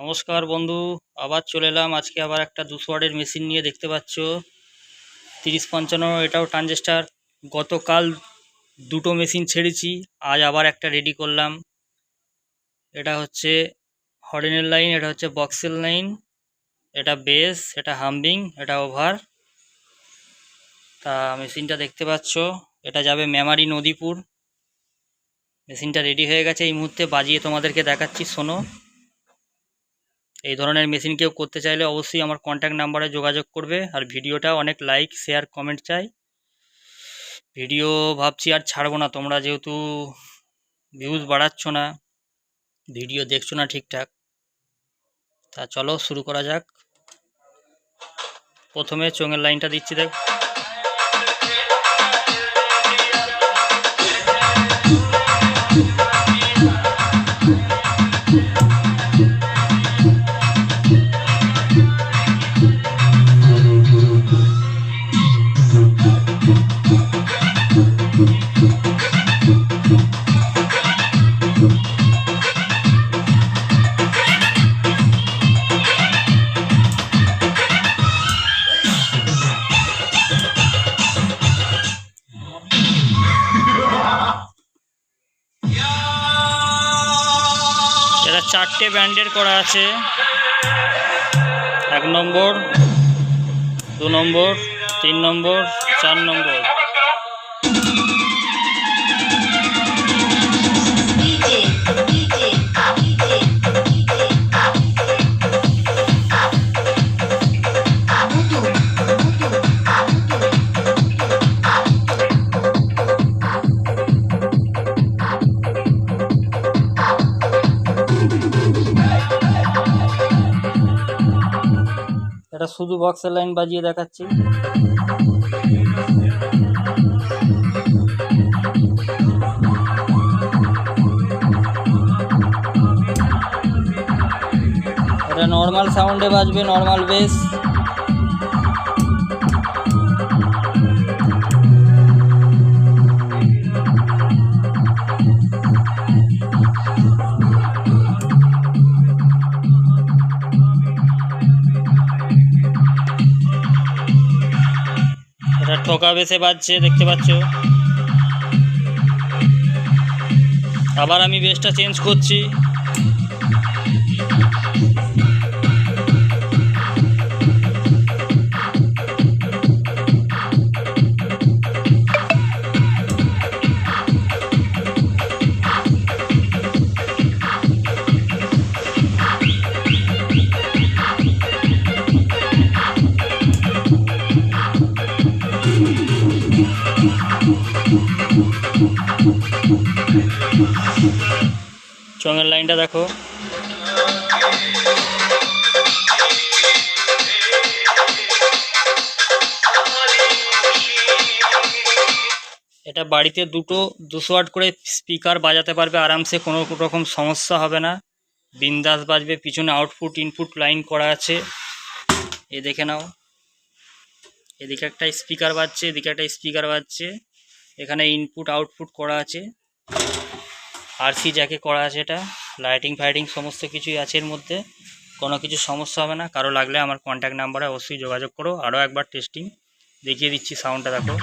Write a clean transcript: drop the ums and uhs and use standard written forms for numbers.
নমস্কার বন্ধু, আবার চলে এলাম। আজকে আবার একটা 200 ওয়াটের মেশিন নিয়ে। দেখতে পাচ্ছ 3055, এটাও ট্রানজিস্টার। গতকাল দুটো মেশিন ছেড়েছি, আজ আবার একটা রেডি করলাম। এটা হচ্ছে হর্নের লাইন, এটা হচ্ছে বক্সেল লাইন, এটা বেস, এটা হাম্বিং, এটা ওভার। তা মেশিনটা দেখতে পাচ্ছ, এটা যাবে মেমারি নদীপুর। মেশিনটা রেডি হয়ে গেছে, এই মুহূর্তে বাজিয়ে তোমাদেরকে দেখাচ্ছি, শোনো। এই ধরনের মেশিন কেউ করতে চাইলে অবশ্যই আমার কন্ট্যাক্ট নাম্বারে যোগাযোগ করবে। আর ভিডিওটা অনেক লাইক, শেয়ার, কমেন্ট চাই। ভিডিও ভাবছি আর ছাড়বো না, তোমরা যেহেতু ভিউজ বাড়াচ্ছ না, ভিডিও দেখছো না ঠিকঠাক। তা চলো শুরু করা যাক। প্রথমে চোঙের লাইনটা দিচ্ছি, দেখ। এটা 4টে ব্যান্ডের করা আছে, 1 নম্বর, 2 নম্বর, 3 নম্বর, 4 নম্বর। এটা শুধু বক্সের লাইন বাজিয়ে দেখাচ্ছি। এটা নর্মাল সাউন্ডে বাজবে, নর্মাল বেস। এটা ঠোকা বেসে বাজছে, দেখতে পাচ্ছ। আবার আমি বেসটা চেঞ্জ করছি। চঙের লাইনটা দেখো। এটা বাড়িতে দুটো 200 ওয়াট করে স্পিকার বাজাতে পারবে আরামসে, কোনো রকম সমস্যা হবে না, বিন্দাস বাজবে। পিছনে আউটপুট ইনপুট লাইন করা আছে, এ দেখে নাও। এদিকে একটা স্পিকার বাজছে, এদিকে একটা স্পিকার বাজছে। এখানে ইনপুট আউটপুট করা আছে, আরসি জ্যাকে করা আছে। এটা লাইটিং ফাইটিং সমস্ত কিছুই আছে এর মধ্যে, কোনো কিছু সমস্যা হবে না। কারো লাগলে আমার কন্ট্যাক্ট নাম্বারে অবশ্যই যোগাযোগ করো। আরও একবার টেস্টিং দেখিয়ে দিচ্ছি, সাউন্ডটা দেখো।